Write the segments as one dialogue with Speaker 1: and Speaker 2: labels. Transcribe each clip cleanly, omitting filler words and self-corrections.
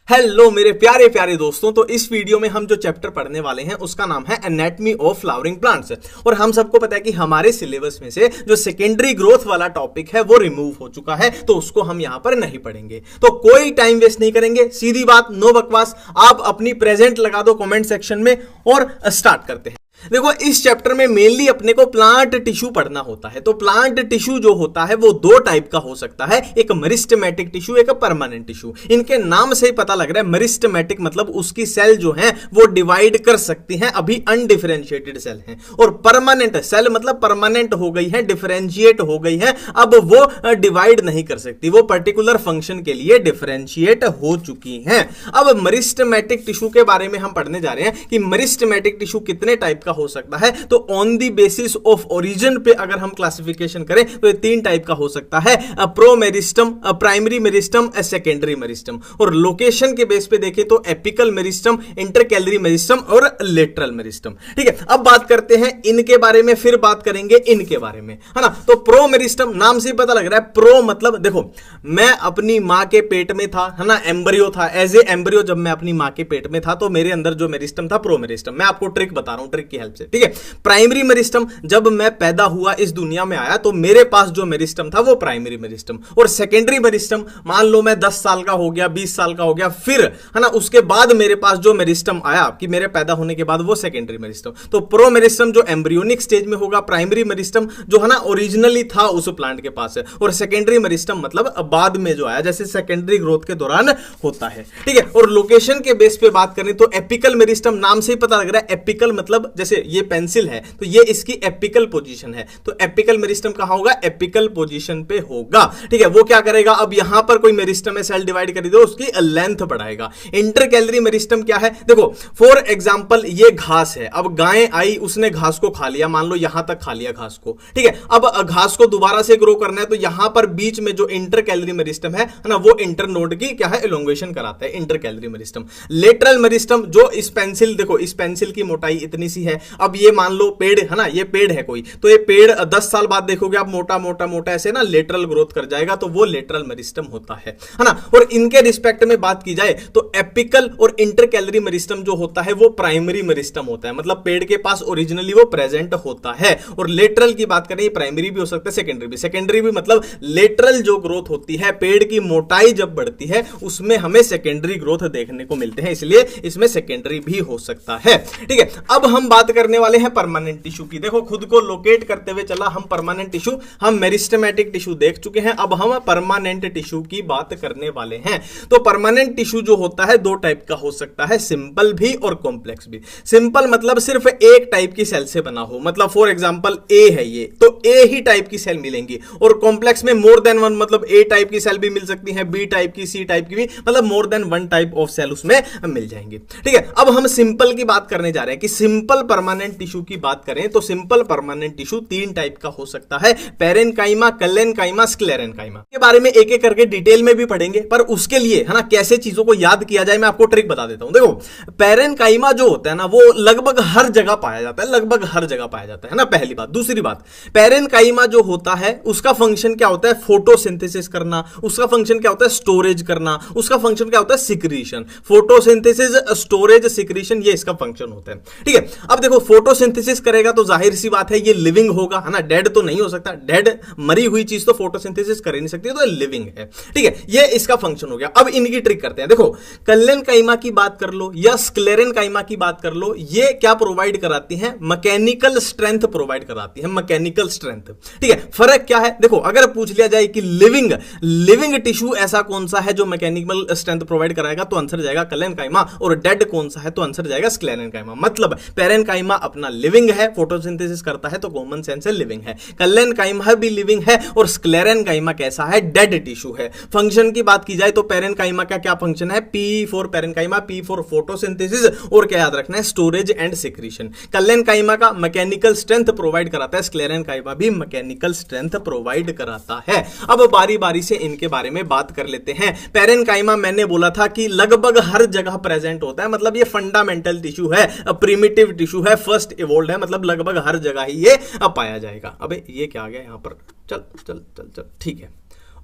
Speaker 1: Hello मेरे प्यारे प्यारे दोस्तों। तो इस वीडियो में हम जो चैप्टर पढ़ने वाले हैं उसका नाम है एनाटॉमी ऑफ फ्लावरिंग प्लांट्स। और हम सबको पता है कि हमारे सिलेबस में से जो सेकेंडरी ग्रोथ वाला टॉपिक है वो रिमूव हो चुका है, तो उसको हम यहां पर नहीं पढ़ेंगे। तो कोई टाइम वेस्ट नहीं करेंगे, सीधी बात, नो बकवास। आप अपनी प्रेजेंट लगा दो कमेंट सेक्शन में और स्टार्ट करते हैं। देखो, इस चैप्टर में मेनली अपने को प्लांट टिश्यू पढ़ना होता है। तो प्लांट टिश्यू जो होता है वो दो टाइप का हो सकता है, एक मेरिस्टेमेटिक टिश्यू, एक परमानेंट टिश्यू। इनके नाम से ही पता लग रहा है, मेरिस्टेमेटिक मतलब उसकी सेल जो है वो डिवाइड कर सकती हैं, अभी अनडिफरेंशिएटेड सेल हैं। और परमानेंट सेल मतलब परमानेंट हो गई है, डिफरेंशिएट हो गई है, अब वो डिवाइड नहीं कर सकती, वो पर्टिकुलर फंक्शन के लिए डिफरेंशिएट हो चुकी हैं। अब मेरिस्टेमेटिक टिश्यू के बारे में हम पढ़ने जा रहे हैं कि मेरिस्टेमेटिक टिश्यू कितने टाइप का हो सकता है। तो on the basis of origin पे अगर हम क्लासिफिकेशन करें तो ये तीन टाइप का हो सकता है, pro meristem, primary meristem, secondary meristem. और लोकेशन के बेस पे देखें तो एपिकल मेरिस्टम, इंटरकैलरी मेरिस्टम और लेटरल मेरिस्टम। ठीक है, अब बात करते हैं इनके बारे में, फिर बात करेंगे इनके बारे में, है ना। तो प्रो मेरिस्टम नाम से पता लग रहा है, प्रो मतलब देखो, मैं अपनी मां के पेट में था, है ना, एम्ब्रियो था। एज ए एम्ब्रियो जब मैं अपनी मां के पेट में था तो मेरे अंदर जो मेरिस्टम था प्रो मेरिस्टम। मैं आपको ट्रिक बता रहा हूं, ट्रिक की हेल्प से, ठीक है। प्राइमरी मेरिस्टम, जब मैं पैदा हुआ, इस दुनिया में आया, तो मेरे पास जो मेरिस्टम था वो प्राइमरी मेरिस्टम। और सेकेंडरी मेरिस्टम, मान लो मैं 10 साल का हो गया, 20 साल का हो गया, फिर, है ना, उसके बाद मेरे पास जो मेरिस्टम आया कि मेरे पैदा होने के बाद, वो सेकेंडरी मेरिस्टम। तो प्रो मेरिस्टम जो एम्ब्रियोनिक स्टेज में होगा, प्राइमरी मेरिस्टम जो है ना ओरिजिनली था उस प्लांट के पास है, और सेकेंडरी मेरिस्टम मतलब बाद में जो आया, जैसे सेकेंडरी ग्रोथ के दौरान होता है, ठीक है। और लोकेशन के बेस पे बात करें तो एपिकल मेरिस्टम, नाम से ही पता लग रहा है, एपिकल मतलब जैसे ये पेंसिल है तो ये इसकी एपिकल पोजीशन है, तो एपिकल मेरिस्टम कहां होगा, एपिकल पोजीशन पे होगा, ठीक है। वो क्या करेगा, अब यहां पर कोई मेरिस्टम है, सेल डिवाइड कर दो, उसकी लेंथ बढ़ाएगा। इंटरकैलरी मेरिस्टम क्या है, देखो फॉर एग्जांपल ये घास है, अब गाय आई, उसने घास को खा लिया, मान लो यहां तक खा लिया घास को, ठीक है। अब घास को दोबारा से ग्रो करना है तो यहां पर बीच में जो इंटरकैलरी मेरिस्टम है ना, वो इंटरनोड की क्या है, एलोंगेशन कराता है, इंटरकैलरी मेरिस्टम। लेटरल मेरिस्टम जो इस पेंसिल, देखो इस पेंसिल की मोटाई इतनी सी है, अब ये मान लो पेड़ है ना, ये पेड़ है कोई, तो ये पेड़ 10 साल बाद देखोगे आप मोटा मोटा मोटा ऐसे ना लेटरल ग्रोथ कर जाएगा, तो वो लेटरल मेरिस्टम होता है ना। और इनके रिस्पेक्ट में बात की जाए तो एपिकल और इंटरकैलरी मेरिस्टम जो होता है वो प्राइमरी मेरिस्टम होता है, मतलब पेड़ के पास ओरिजिनली वो प्रेजेंट होता है। और लेटरल की बात करें, प्राइमरी भी हो सकता है, सेकेंडरी भी। सेकेंडरी भी मतलब लेटरल जो ग्रोथ होती है, पेड़ की मोटाई जब बढ़ती है उसमें हमें सेकेंडरी ग्रोथ देखने को मिलते हैं, इसलिए इसमें सेकेंडरी भी हो सकता है, ठीक है। अब हम बात करने वाले हैं परमानेंट टिश्यू की। देखो खुद को लोकेट करते हुए चला, हम परमानेंट टिश्यू, हम मेरिस्टेमेटिक टिश्यू देख चुके हैं, अब हम परमानेंट टिश्यू की बात करने वाले हैं। तो परमानेंट टिश्यू जो होता है दो टाइप का हो सकता है, सिंपल भी और कॉम्प्लेक्स भी। सिंपल मतलब सिर्फ एक टाइप की सेल से बना हो, मतलब फॉर एग्जांपल ए है ये, तो ए ही टाइप की सेल मिलेंगी। और कॉम्प्लेक्स में मोर देन वन, मतलब ए टाइप की सेल भी मिल सकती है, बी टाइप की, सी टाइप की भी, मतलब more than one type of cell उसमें मिल जाएंगे, ठीक है। अब हम सिंपल की बात करने जा रहे हैं कि सिंपल परमानेंट टिश्यू की बात करें तो सिंपल परमानेंट टिश्यू तीन टाइप का हो सकता है, पेरेन्काइमा, कलेन्काइमा, स्क्लेरेन्काइमा। के बारे में एक एक करके डिटेल में भी पढ़ेंगे, पर उसके लिए है ना कैसे चीजों को याद किया जाए मैं आपको ट्रिक बता देता हूं। देखो पेरेन्काइमा जो होता है ना वो लगभग हर जगह पाया जाता है, लगभग हर जगह पाया जाता है ना, पहली बात। दूसरी बात, पेरेन्काइमा जो होता है उसका फंक्शन क्या होता है, फोटोसिंथेसिस करना। उसका फंक्शन क्या होता है, स्टोरेज करना। उसका फंक्शन क्या होता है, सिक्रीशन। फोटोसिंथेसिस, स्टोरेज, सिक्रीशन, ये इसका फंक्शन होता है, ठीक है। अब देखो फोटोसिंथेसिस करेगा तो जाहिर सी बात है ये लिविंग होगा, है ना, डेड तो नहीं हो सकता, डेड मरी हुई चीज तो फोटोसिंथेसिस कर ही नहीं सकती, तो लिविंग है, ठीक है। ये इसका फंक्शन हो गया। अब इनकी ट्रिक करते हैं। देखो कलेन्काइमा की बात कर लो या स्क्लेरेन्काइमा की बात कर लो, ये क्या प्रोवाइड कराती है, मैकेनिकल स्ट्रेंथ प्रोवाइड कराती है, मैकेनिकल स्ट्रेंथ, ठीक है। फर्क क्या है, देखो अगर पूछ लिया जाए कि लिविंग टिश्यू ऐसा कौन सा है जो मैकेनिकल स्ट्रेंथ प्रोवाइड कराएगा, तो आंसर जाएगा कलेन्काइमा, और डेड कौन सा है तो आंसर जाएगा स्क्लेरेन्काइमा। मतलब पेरेन्काइमा अपना लिविंग है, फोटोसिंथेसिस करता है, तो कॉमन सेंस है लिविंग है। कलेन्काइमा भी लिविंग है, और स्क्लेरेन्काइमा कैसा है, डेड टिश्यू है। फंक्शन की बात की जाए तो पेरेन्काइमा का क्या फंक्शन है, P for parenchyma, P for photosynthesis, और क्या याद रखना है, स्टोरेज एंड सिक्रीशन। कलेन्काइमा का मैकेनिकल स्ट्रेंथ प्रोवाइड कराता है, स्क्लेरेन्काइमा भी मैकेनिकल स्ट्रेंथ प्रोवाइड कराता है। अब बारी बारी से इनके बारे में बात कर लेते हैं। पेरेन्काइमा मैंने बोला था कि लगभग हर जगह प्रेजेंट होता है, मतलब ये फंडामेंटल टिश्यू है, प्रिमिटिव टिश्यू है, फर्स्ट इवोल्व है, मतलब लगभग हर जगह ही ये पाया जाएगा। अबे ये क्या आ गया यहां पर, चल चल चल चल, ठीक है,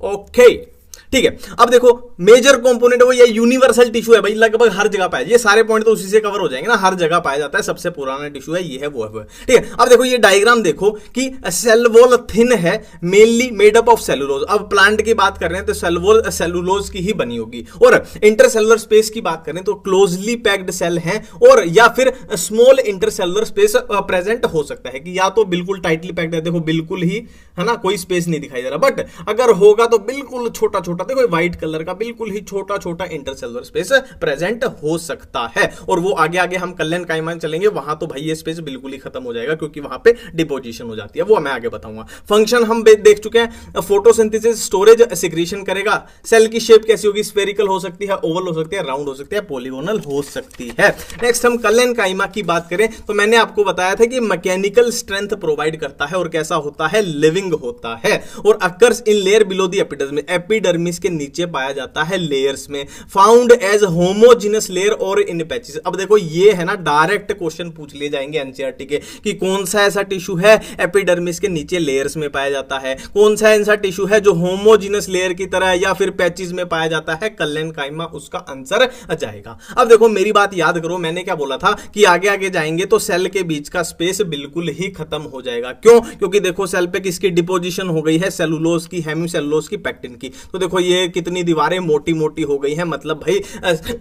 Speaker 1: ओके, ठीक है। अब देखो मेजर कंपोनेंट वो ये यूनिवर्सल टिश्यू है भाई, लगभग हर जगह पाया, ये सारे पॉइंट तो उसी से कवर हो जाएंगे ना, हर जगह पाया जाता है, सबसे पुराना टिश्यू है, ये है वो है, ठीक है। अब देखो ये डायग्राम देखो कि सेल वॉल थिन है, mainly made up of cellulose. अब प्लांट की बात कर रहे हैं तो सेल वॉल सेलुलोज की ही बनी होगी, और इंटरसेलुलर स्पेस की बात करें तो क्लोजली पैक्ड सेल हैं, और या फिर स्मॉल इंटरसेलुलर स्पेस प्रेजेंट हो सकता है कि या तो बिल्कुल टाइटली पैक्ड है, देखो बिल्कुल ही है ना, कोई स्पेस नहीं दिखाई दे रहा, बट अगर होगा तो बिल्कुल छोटा छोटा, देखो व्हाइट कलर का बिल्कुल ही छोटा छोटा इंटरसेलुलर स्पेस प्रेजेंट हो सकता है। और वो आगे आगे हम कल्याण काइमा चलेंगे, वहां तो भाई ये स्पेस बिल्कुल ही खत्म हो जाएगा, क्योंकि वहां पे डिपोजिशन हो जाती है, वो मैं आगे बताऊंगा। फंक्शन हम देख चुके हैं, फोटोसिंथेसिस, स्टोरेज, सिक्रीशन करेगा। सेल की शेप कैसी होगी, स्फेरिकल हो सकती है, ओवल हो सकती है, राउंड हो सकती है, पॉलीगोनल हो सकती है। नेक्स्ट हम कल्याण काइमा की बात करें तो मैंने आपको बताया था कि मैकेनिकल स्ट्रेंथ प्रोवाइड करता है, और कैसा होता है, लिविंग होता है, और occurs in layer below the epidermis, epidermis के नीचे पाया जाता है लेयर्स में, फाउंड एज होमोजेनस लेयर और इन पैचेस। अब देखो ये है ना, डायरेक्ट क्वेश्चन पूछ लिए जाएंगे एनसीईआरटी के कि कौन सा ऐसा टिश्यू है एपिडर्मिस के नीचे लेयर्स में पाया जाता है, कौन सा ऐसा टिश्यू है जो होमोजेनस लेयर की तरह या फिर पैचेस में पाया जाता है, कल्याण काइमा उसका आंसर आ जाएगा। अब देखो मेरी बात याद करो, मैंने क्या बोला था कि आगे आगे जाएंगे तो सेल के बीच का स्पेस बिल्कुल ही खत्म हो जाएगा। क्यों? क्योंकि देखो सेल पे किसकी डिपोजिशन हो गई है, सेलुलोज की, हेमीसेलुलोज की, पेक्टिन की। तो देखो ये कितनी दीवारें मोटी मोटी हो गई हैं, मतलब भाई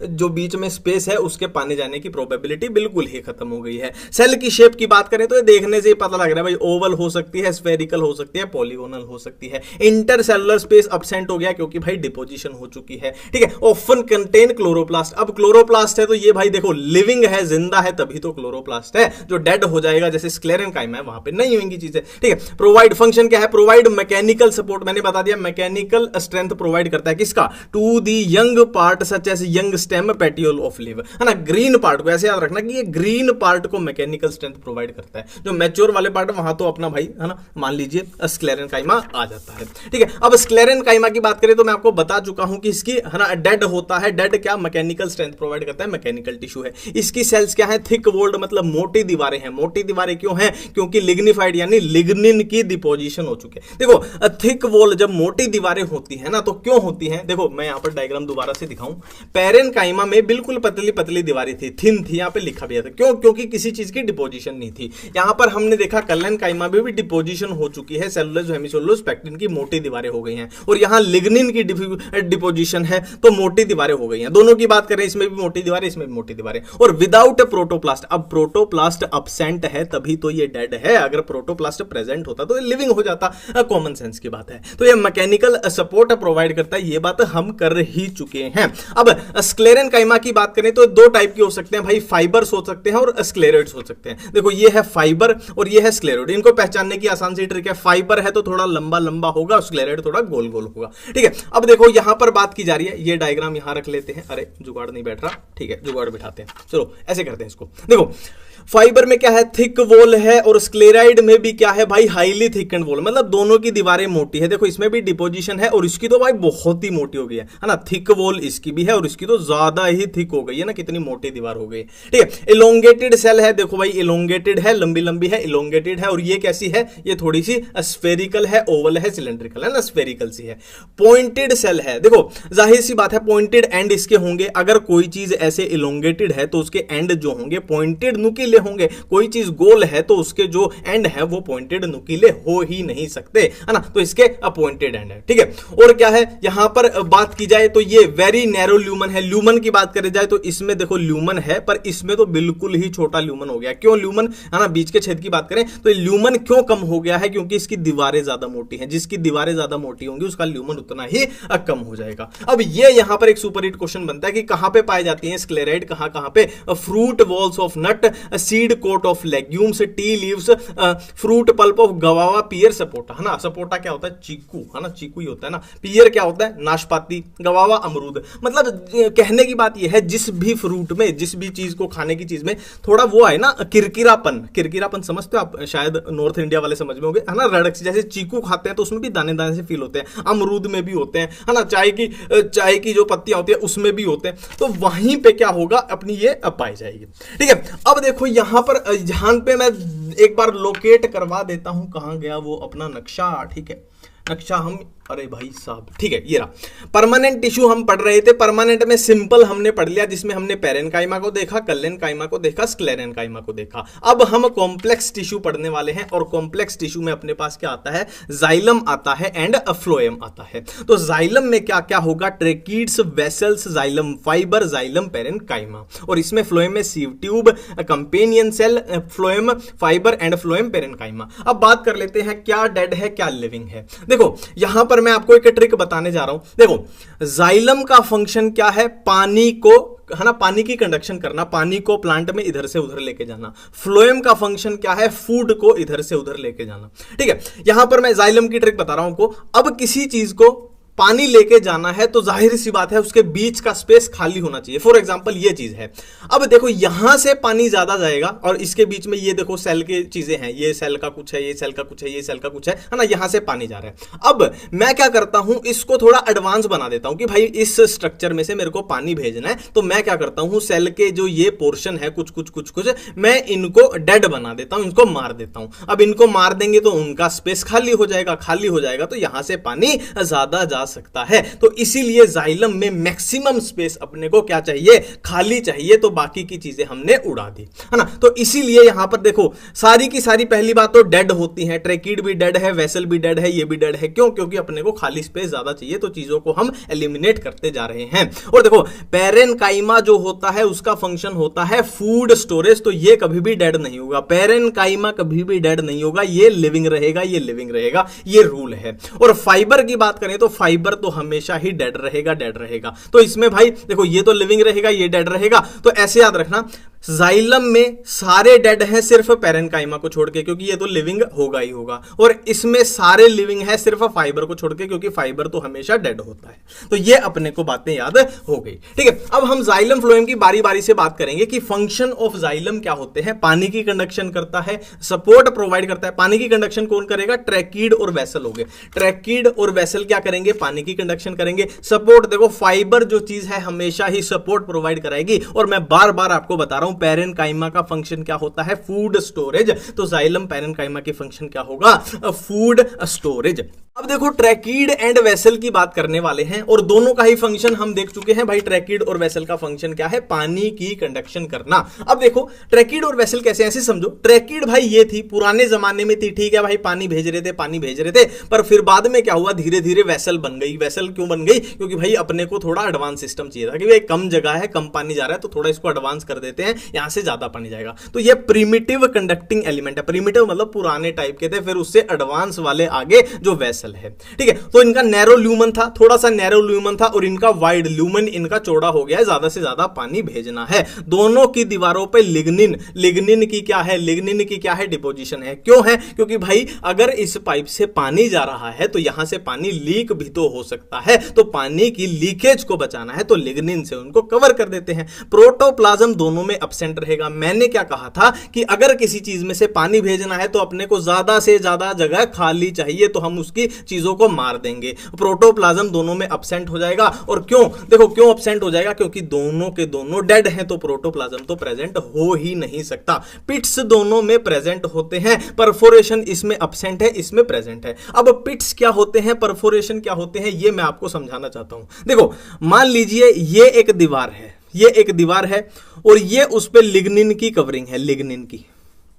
Speaker 1: जो बीच में स्पेस है उसके पाने जाने की प्रोबेबिलिटी बिल्कुल ही खत्म हो गई है। सेल की शेप की बात करें तो ये देखने से ही पता लग रहा है भाई, ओवल हो सकती है, स्फेरिकल हो सकती है, पॉलीगोनल हो सकती है। इंटरसेलुलर स्पेस एब्सेंट हो गया क्योंकि भाई डिपोजिशन हो चुकी है, ठीक है। Often contain chloroplast. अब क्लोरोप्लास्ट है तो ये भाई देखो लिविंग है, जिंदा है, तभी तो क्लोरोप्लास्ट है। जो डेड हो जाएगा जैसे स्क्लेरन काइमा है वहां पे नहीं होंगी चीजें, ठीक है। प्रोवाइड फंक्शन क्या है, प्रोवाइड मैकेनिकल सपोर्ट, मैंने बता दिया मैकेनिकल स्ट्रेंथ प्रोवाइड करता है किसका, to the young part such as young stem petiole of leave, है ना। ग्रीन पार्ट को ऐसे याद रखना कि ये ग्रीन पार्ट को मैकेनिकल स्ट्रेंथ प्रोवाइड करता है। जो मैच्योर वाले पार्ट वहां तो अपना भाई है ना, मान लीजिए स्क्लेरन काइमा आ जाता है, ठीक है। अब स्क्लेरन काइमा की बात करें तो मैं आपको बता चुका हूं कि इसकी है ना डेड होता है, डेड क्या मैकेनिकल स्ट्रेंथ प्रोवाइड करता है, मैकेनिकल टिश्यू है। इसकी सेल्स क्या है, थिक वॉल्ड, मतलब मोटी दीवारें हैं। मोटी दीवारें क्यों हैं, क्योंकि लिग्निफाइड यानी लिग्निन की डिपोजिशन हो चुके हैं। देखो थिक वॉल जब मोटी दीवारें होती है ना तो क्यों होती हैं, देखो मैं यहां पर डायग्राम दोबारा से दिखाऊं। पैरेनकाइमा में बिल्कुल पतली पतली दीवारें थी, थिन थी, यहां पे लिखा भी था, क्यों, क्योंकि किसी चीज की डिपोजिशन नहीं थी। यहां पर हमने देखा कल्याण काइमा में भी डिपोजिशन हो चुकी है, सेलुलोज, हेमीसेलुलोज, पेक्टिन की मोटी दीवारें हो गई हैं, और यहां लिग्निन की डिपोजिशन है तो मोटी दीवारें हो गई हैं। दोनों की बात करें, इसमें भी मोटी दीवारें, इसमें भी मोटी दीवारें, और विदाउट प्रोटोप्लास्ट। अब प्रोटोप्लास्ट अब्सेंट है तभी तो ये डेड है, अगर प्रोटोप्लास्ट प्रेजेंट होता तो लिविंग हो जाता, कॉमन सेंस की बात है। तो ये मैकेनिकल सपोर्ट प्रोवाइड करता है, ये बात हम कर ही चुके हैं। अब स्क्लेरन काइमा की बात करें तो दो टाइप के हो सकते हैं भाई, फाइबर्स हो सकते हैं और स्क्लेरोइड्स हो सकते हैं। देखो ये है फाइबर और ये है स्क्लेरोइड, इनको पहचानने की आसान सी ट्रिक है, फाइबर है तो थोड़ा लंबा लंबा होगा, स्क्लेरोइड थोड़ा गोल गोल होगा, ठीक है। अब देखो यहां पर बात की जा रही है, ये डायग्राम यहां रख लेते हैं, अरे जुगाड़ नहीं बैठ रहा, ठीक है जुगाड़ बिठाते हैं, चलो ऐसे करते हैं इसको। देखो फाइबर में क्या है, थिक वॉल है, और स्क्लेराइड में भी क्या है भाई, हाईली थिकन्ड वॉल, मतलब दोनों की दीवारें मोटी है। देखो इसमें भी डिपोजिशन है और इसकी तो भाई बहुत ही मोटी हो गई है ना, थिक वॉल इसकी भी है और इसकी तो ज्यादा ही थिक हो गई है ना, कितनी मोटी दीवार हो गई, ठीक है। इलोंगेटेड सेल है, देखो भाई इलोंगेटेड है, लंबी लंबी है, इलोंगेटेड है, और ये कैसी है, ये थोड़ी सी स्फेरिकल है, ओवल है, सिलेंड्रिकल है ना, स्फेरिकल सी है। पॉइंटेड सेल है, देखो जाहिर सी बात है पॉइंटेड एंड इसके होंगे, अगर कोई चीज ऐसे इलोंगेटेड है तो उसके एंड जो होंगे पॉइंटेड नुकीले होंगे, कोई चीज गोल है तो उसके जो एंड है वो पॉइंटेड नुकीले हो ही नहीं सकते, है ना, तो इसके अपॉइंटेड एंड है, ठीक है। और क्या है यहां पर बात की जाए तो ये वेरी नैरो ल्यूमन है। ल्यूमन की बात करी जाए तो इसमें देखो ल्यूमन है, पर इसमें तो बिल्कुल ही छोटा ल्यूमन हो गया। क्यों ल्यूमन, है ना, बीच के छेद की बात करें तो ल्यूमन क्यों कम हो गया है, क्योंकि इसकी दीवारें ज्यादा मोटी हैं, जिसकी दीवारें ज्यादा मोटी होंगी उसका ल्यूमन उतना ही कम हो जाएगा। अब ये यहां पर एक सुपर हिट क्वेश्चन बनता है कि कहां पे पाए जाती है स्क्लेराइड, कहां पे, fruit walls of nut, seed coat of legumes, tea leaves, fruit pulp of guava, pear, sapota, है ना। सपोटा क्या होता है, चीकू, है ना, चीकू ही होता है ना। पियर क्या होता है, नाशपाती, गवावा अमरूद। मतलब कहने की बात यह है जिस भी फ्रूट में, जिस भी चीज को खाने की चीज में थोड़ा वो है ना किरकिरापन, किरकिरापन समझते हो आप, शायद नॉर्थ इंडिया वाले समझ में होंगे, है ना। रड़क जैसे चीकू खाते हैं तो उसमें भी दाने दाने से फील होते हैं, अमरूद में भी होते हैं, है ना, चाय की जो पत्तियां होती है उसमें भी होते हैं, तो वहीं पे क्या होगा, अपनी ये पाई जाएगी, ठीक है। अब देखो यहां पर, यहां पे मैं एक बार लोकेट करवा देता हूं, कहां गया वो अपना नक्शा, ठीक है। नक्शा हम अरे भाई साहब, ठीक है, ये रहा परमानेंट टिश्यू हम पढ़ रहे थे। परमानेंट में सिंपल हमने पढ़ लिया, जिसमें हमने पेरेन्काइमा को देखा, कलेन्काइमा को देखा, स्क्लेरेन्काइमा को देखा। अब हम कॉम्प्लेक्स टिश्यू पढ़ने वाले हैं, और कॉम्प्लेक्स टिश्यू में अपने पास क्या आता है, जाइलम आता है एंड फ्लोएम आता है। तो जाइलम में क्या क्या होगा, tracheids, vessels, xylem fibre, xylem parenchyma, और इसमें फ्लोएम में sieve tube, companion cell, phloem fibre and phloem parenchyma. अब बात कर लेते हैं क्या डेड है क्या लिविंग है। देखो यहां पर मैं आपको एक ट्रिक बताने जा रहा हूं। देखो जाइलम का फंक्शन क्या है, पानी को, है ना, पानी की कंडक्शन करना, पानी को प्लांट में इधर से उधर लेके जाना। फ्लोएम का फंक्शन क्या है, फूड को इधर से उधर लेके जाना। ठीक है, यहां पर मैं जाइलम की ट्रिक बता रहा हूं आपको। अब किसी चीज को पानी लेके जाना है तो जाहिर सी बात है उसके बीच का स्पेस खाली होना चाहिए। फॉर एग्जांपल ये चीज है, अब देखो यहां से पानी ज्यादा जाएगा और इसके बीच में ये देखो सेल की चीजें हैं, ये सेल का कुछ है, ये सेल का कुछ है, ये सेल का कुछ है ना, यहां से पानी जा रहा है। अब मैं क्या करता हूं, इसको थोड़ा एडवांस बना देता हूं कि भाई इस स्ट्रक्चर में से मेरे को पानी भेजना है, तो मैं क्या करता हूं, सेल के जो ये पोर्शन है कुछ कुछ कुछ कुछ, मैं इनको डेड बना देता हूं, इनको मार देता हूं। अब इनको मार देंगे तो उनका स्पेस खाली हो जाएगा, खाली हो जाएगा तो यहां से पानी ज्यादा जा सकता है। तो इसीलिए जाइलम में मैक्सिमम स्पेस अपने को क्या चाहिए, खाली चाहिए, तो बाकी की चीजें हमने उड़ा दी, है ना। तो इसीलिए यहां पर देखो सारी की सारी पहली बात तो डेड होती है, ट्रेकीड भी डेड है, वेसल भी डेड है, ये भी डेड है। क्यों? क्योंकि अपने को खाली स्पेस ज्यादा चाहिए, तो चीजों को हम एलिमिनेट करते जा रहे हैं। और देखो पेरेन्काइमा जो होता है उसका फंक्शन होता है फूड स्टोरेज, तो ये कभी भी डेड नहीं होगा, पेरेन्काइमा कभी भी डेड नहीं होगा, ये लिविंग रहेगा, ये लिविंग रहेगा, ये रूल है। और फाइबर की बात करें तो फाइबर तो हमेशा ही डेड रहेगा, डेड रहेगा। तो इसमें भाई देखो ये तो लिविंग रहेगा, ये डेड रहेगा। तो ऐसे याद रखना जाइलम में सारे डेड हैं सिर्फ पेरेन्काइमा को छोड़ के, क्योंकि ये तो लिविंग होगा ही होगा, और इसमें सारे लिविंग है सिर्फ फाइबर को छोड़ के, क्योंकि फाइबर तो हमेशा डेड होता है। तो ये अपने को बातें याद हो गई। ठीक है, अब हम जाइलम फ्लोएम की बारी बारी से बात करेंगे कि फंक्शन ऑफ जाइलम क्या होते हैं। पानी की कंडक्शन करता है, सपोर्ट प्रोवाइड करता है। पानी की कंडक्शन कौन करेगा, ट्रेकीड और वेसल हो गए। ट्रेकीड और वेसल क्या करेंगे, पानी की कंडक्शन करेंगे। सपोर्ट देखो फाइबर जो चीज है हमेशा ही सपोर्ट प्रोवाइड कराएगी, और मैं बार बार आपको बता रहा हूं पेरेन्काइमा का फंक्शन क्या होता है, फूड स्टोरेज। तो जाइलम पेरेन्काइमा की फंक्शन क्या होगा, फूड स्टोरेज। अब देखो ट्रेकीड एंड वेसल की बात करने वाले हैं, और दोनों का ही फंक्शन हम देख चुके हैं भाई। ट्रेकीड और वेसल का फंक्शन क्या है, पानी की कंडक्शन करना। अब देखो ट्रेकीड और वेसल कैसे, ऐसे समझो, ट्रेकीड भाई ये थी पुराने जमाने में थी, ठीक है भाई, पानी भेज रहे थे, पानी भेज रहे थे, पर फिर बाद में क्या हुआ, धीरे धीरे वेसल बन गई। वेसल क्यों बन गई, क्योंकि भाई अपने को थोड़ा एडवांस सिस्टम चाहिए था कि भाई कम जगह है, कम पानी जा रहा है, तो थोड़ा इसको एडवांस कर देते हैं, यहां से ज्यादा पानी जाएगा। तो ये प्रिमिटिव कंडक्टिंग एलिमेंट है। प्रिमिटिव मतलब पुराने टाइप के थे, फिर उससे एडवांस वाले आगे जो वेसल है। ठीक है, तो इनका नैरो ल्यूमन था, थोड़ा सा नैरो ल्यूमन था, और इनका वाइड ल्यूमन, इनका चौड़ा हो गया है, ज्यादा से ज्यादा पानी भेजना है। दोनों की दीवारों पे लिग्निन, लिग्निन की क्या है, लिग्निन की क्या है, डिपोजिशन है। क्यों है, क्योंकि भाई अगर इस पाइप से पानी जा रहा है तो यहां से पानी लीक भी तो हो सकता है, तो पानी की लीकेज को बचाना है तो लिग्निन से उनको कवर कर देते हैं। प्रोटोप्लाज्म दोनों में एब्सेंट रहेगा। मैंने क्या कहा था कि अगर किसी चीज में से पानी भेजना है तो अपने को ज्यादा से ज्यादा जगह खाली चाहिए, तो हम उसकी चीजों को मार देंगे। प्रोटोप्लाज्म दोनों में एब्सेंट हो जाएगा। और क्यों, देखो क्यों एब्सेंट हो जाएगा, क्योंकि दोनों के दोनों डेड हैं, तो प्रोटोप्लाज्म तो प्रेजेंट हो ही नहीं सकता। पिट्स दोनों में प्रेजेंट होते हैं, परफोरेशन इसमें एब्सेंट है, इसमें प्रेजेंट है। अब पिट्स क्या होते हैं, परफोरेशन क्या होते हैं, ये मैं आपको समझाना चाहता हूं। देखो मान लीजिए ये एक दीवार है, ये एक दीवार है, और ये उस पे लिग्निन की कवरिंग है, लिग्निन की,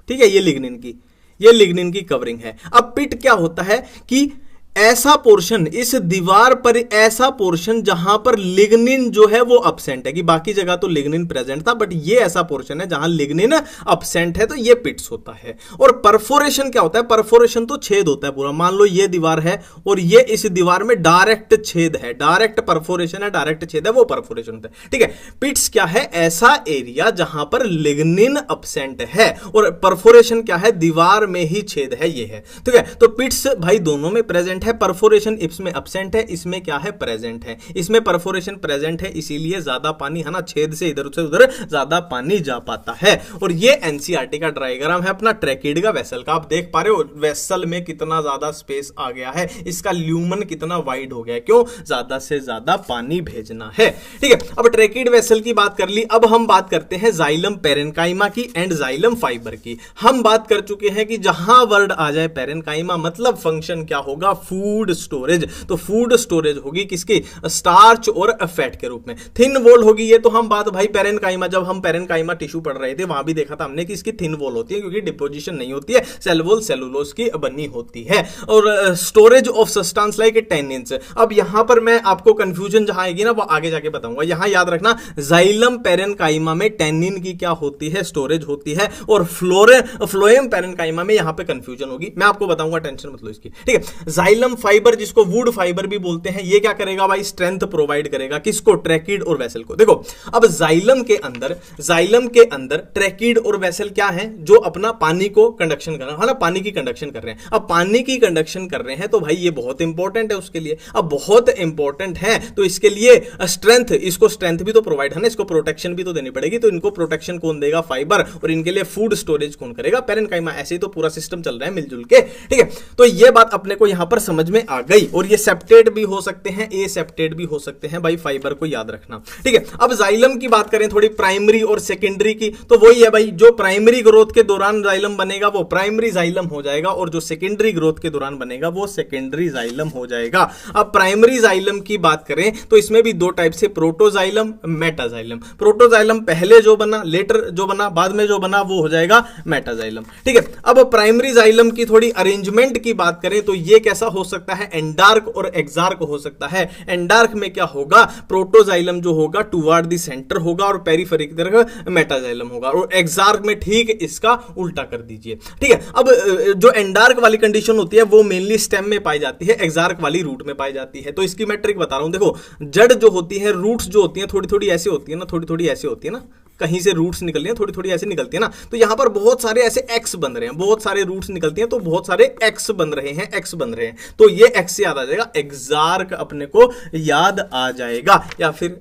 Speaker 1: ठीक है, ये लिग्निन की, ये लिग्निन की कवरिंग है। अब पिट क्या होता है कि ऐसा पोर्शन इस दीवार पर, ऐसा पोर्शन जहां पर लिग्निन जो है वो एब्सेंट है, कि बाकी जगह तो लिग्निन प्रेजेंट था, बट ये ऐसा पोर्शन है जहां लिग्निन एब्सेंट है, तो ये पिट्स होता है। और परफोरेशन क्या होता है, परफोरेशन तो छेद होता है पूरा। मान लो ये दीवार है और ये इस दीवार में डायरेक्ट छेद है, डायरेक्ट परफोरेशन है, डायरेक्ट छेद है, वो परफोरेशन होता है। ठीक है, पिट्स क्या है, ऐसा एरिया जहां पर लिग्निन एब्सेंट है, और परफोरेशन क्या है, दीवार में ही छेद है, ये है। ठीक है, तो पिट्स भाई दोनों में प्रेजेंट है। परफोरेशन इसमें एब्सेंट है, इसमें क्या है, प्रेजेंट है। इसमें परफोरेशन प्रेजेंट है, इसीलिए ज्यादा पानी, है ना, छेद से इधर से उधर ज्यादा पानी जा पाता है। और ये एनसीईआरटी का डायग्राम है अपना ट्रेकीड का, वेसल का। आप देख पा रहे हो वेसल में कितना ज्यादा स्पेस आ गया है, इसका ल्यूमन कितना वाइड हो गया है, क्यों, ज्यादा से ज्यादा पानी भेजना है। ठीक है, अब ट्रेकीड वेसल की बात कर ली। अब हम बात करते हैं जाइलम पेरेन्काइमा की एंड जाइलम फाइबर की। हम बात कर चुके हैं कि जहां वर्ड आ जाए पेरेन्काइमा, मतलब फंक्शन क्या होगा, फूड स्टोरेज। तो फूड स्टोरेज होगी किसकी, स्टार्च और फैट के रूप में। थिन वॉल होगी, ये तो हम बात भाई पेरेन्काइमा, जब हम पेरेन्काइमा टिश्यू पढ़ रहे थे वहां भी देखा था हमने कि इसकी थिन वॉल होती है क्योंकि डिपोजिशन नहीं होती है, सेल वॉल सेलुलोज की बनी होती है। और storage of substance like tannins. अब यहां पर मैं आपको कंफ्यूजन जहां आएगी ना वो आगे जाके बताऊंगा। यहां याद रखना जाइलम पेरेन्काइमा में टेनिन की क्या होती है, स्टोरेज होती है, और फ्लोएम पेरेन्काइमा में यहां पे कंफ्यूजन होगी, मैं आपको बताऊंगा, टेंशन मत लो इसकी, ठीक है। जाइलम फाइबर जिसको वुड फाइबर भी बोलते हैं, ये क्या करेगा भाई, स्ट्रेंथ प्रोवाइड करेगा किसको, ट्रैकिड और वेसल को। देखो अब जाइलम के अंदर ट्रैकिड और वेसल क्या है, जो अपना पानी को कंडक्शन कर रहे हैं, है ना, पानी की कंडक्शन कर रहे हैं। अब पानी की कंडक्शन कर रहे हैं तो भाई ये बहुत इंपॉर्टेंट है उसके लिए। अब बहुत इंपॉर्टेंट है तो इसके लिए स्ट्रेंथ, इसको स्ट्रेंथ भी तो प्रोवाइड है ना, इसको प्रोटेक्शन भी तो देनी पड़ेगी। तो इनको प्रोटेक्शन कौन देगा, फाइबर, और इनके लिए फूड स्टोरेज कौन करेगा, पेरेन्काइमा। ऐसे ही तो पूरा सिस्टम चल रहा है मिलजुल के, ठीक है। तो ये बात अपने को यहां पर समझ में आ गई। और ये सेप्टेट भी हो सकते हैं, ए सेप्टेट भी हो सकते हैं भाई, फाइबर को याद रखना, ठीक है। अब जाइलम की बात करें थोड़ी प्राइमरी और सेकेंडरी की, तो वही है भाई, जो प्राइमरी ग्रोथ के दौरान जाइलम बनेगा वो प्राइमरी जाइलम हो जाएगा, और जो सेकेंडरी ग्रोथ के दौरान बनेगा वो सेकेंडरी जाइलम हो जाएगा। अब प्राइमरी जाइलम की बात करें तो इसमें भी दो टाइप से, प्रोटोजाइलम, मेटाजाइलम। प्रोटोजाइलम पहले जो बना, लेटर जो बना, बाद में जो बना वो हो जाएगा मेटाजाइलम, ठीक है। अब प्राइमरी जाइलम की थोड़ी अरेंजमेंट की बात करें तो ये कैसा हो सकता है, एंडार्क और एक्सार्क हो सकता है। एंडार्क में क्या होगा, प्रोटोजाइलम जो होगा टुवर्ड द सेंटर होगा और पेरिफेरी की तरफ मेटाजाइलम होगा, और एक्सार्क में ठीक इसका उल्टा कर दीजिए, ठीक है। अब जो एंडार्क वाली कंडीशन होती है वो मेनली स्टेम में पाई जाती है, एक्सार्क वाली रूट में पाई जाती है। तो इसकी मैं ट्रिक बता रहा हूं, देखो जड़ जो होती है, रूट्स जो होती है थोड़ी थोड़ी ऐसे होती है ना, थोड़ी थोड़ी ऐसे होती है ना, कहीं से रूट्स निकलती हैं, थोड़ी थोड़ी ऐसे निकलती है ना, तो यहां पर बहुत सारे ऐसे एक्स बन रहे हैं, बहुत सारे रूट्स निकलती हैं तो बहुत सारे एक्स बन रहे हैं, एक्स बन रहे हैं। तो ये एक्स से याद आ जाएगा, एक्सार्क अपने को याद आ जाएगा। या फिर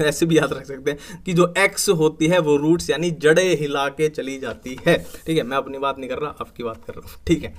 Speaker 1: ऐसे भी याद रख सकते हैं कि जो एक्स होती है वो रूट्स यानी जड़े हिला के चली जाती है, ठीक है। मैं अपनी बात नहीं कर रहा, आपकी बात कर रहा हूं, ठीक है।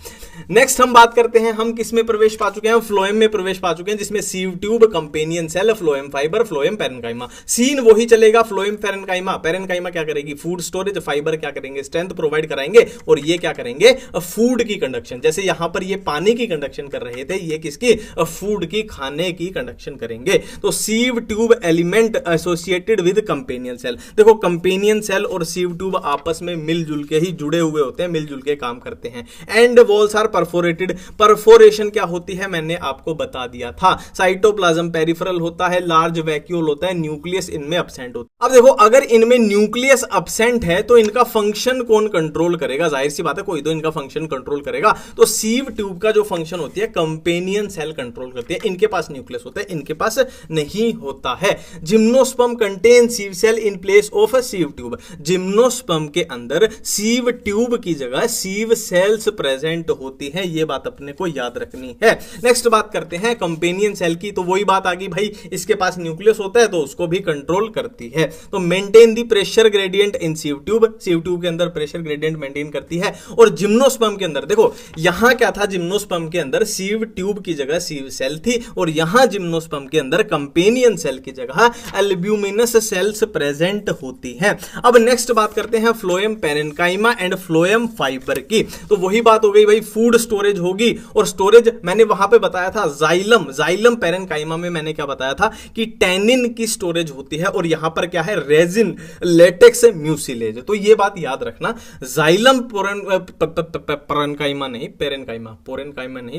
Speaker 1: नेक्स्ट हम बात करते हैं, हम किस में प्रवेश पा चुके हैं, फ्लोएम में प्रवेश पा चुके हैं, जिसमें sieve tube, companion cell, phloem fibre, phloem parenchyma. Scene वही चलेगा, फ्लोएम पेरेन्काइमा। पेरेन्काइमा क्या करेगी, फूड स्टोरेज, फाइबर क्या करेंगे, स्ट्रेंथ प्रोवाइड कराएंगे, और ये क्या करेंगे, फूड की कंडक्शन। जैसे यहां पर ये पानी की कंडक्शन कर रहे थे, ये किसकी, फूड की, खाने की कंडक्शन करेंगे। तो sieve tube element associated with companion cell. देखो कंपेनियन सेल और सीव ट्यूब आपस में मिलजुल के ही जुड़े हुए होते हैं, मिलजुल के काम करते हैं। End walls are perforated. Perforation क्या होती है मैंने आपको बता दिया था। साइटोप्लाज्म पेरिफेरल होता है, लार्ज वैक्यूल होता है, न्यूक्लियस इनमें एब्सेंट होता है। अब देखो अगर इनमें न्यूक्लियस एब्सेंट है तो इनका फंक्शन कौन कंट्रोल करेगा, जाहिर सी बात है कोई तो इनका फंक्शन कंट्रोल करेगा। तो सीव ट्यूब का जो फंक्शन होती है कंपेनियन सेल कंट्रोल करती है, इनके पास न्यूक्लियस होता है, इनके पास नहीं होता है। Gymnosperm contain sieve cell in place of sieve tube. Gymnosperm के अंदर सीव ट्यूब की जगह सीव सेल्स प्रेजेंट होती है, यह बात अपने को याद रखनी है। नेक्स्ट बात करते हैं कंपेनियन सेल की, तो वही बात आ गई भाई, इसके पास न्यूक्लियस होता है तो उसको भी कंट्रोल करती है। तो maintain the pressure gradient in sieve tube, sieve tube के अंदर प्रेशर ग्रेडियंट मेंटेन करती है। और जिम्नोस्पर्म के अंदर देखो यहां क्या था, जिम्नोस्पर्म के अंदर सीव ट्यूब की जगह सीव सेल थी, और यहां जिम्नोस्पर्म के अंदर कंपेनियन सेल की जगह एल्ब्यूमिनस सेल्स प्रेजेंट होती हैं। अब नेक्स्ट बात करते हैं phloem parenchyma and phloem fibre की। तो वही बात हो गई भाई, फूड स्टोरेज होगी, और स्टोरेज मैंने वहां पे बताया था जाइलम पेरेन्काइमा में मैंने क्या बताया था कि टैनिन की स्टोरेज होती है, और यहां पर क्या है, रेजिन, लेटेक्स, म्यूसिलेज। तो ये बात याद रखना, जाइलम पेरेन्काइमा नहीं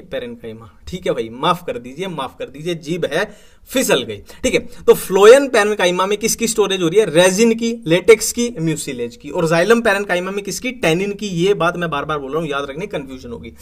Speaker 1: पेरेन्काइमा, ठीक है भाई, माफ कर दीजिए, जीभ है फिसल गई, ठीक है। तो फ्लोएम पेरेन्काइमा में किसकी स्टोरेज हो रही है, रेजिन की, लेटेक्स की, म्यूसिलेज की, और जाइलम पेरेन्काइमा में किसकी, टैनिन की। ये बात मैं बार बार बोल रहा हूं, याद रखने, कंफ्यूजन होगी।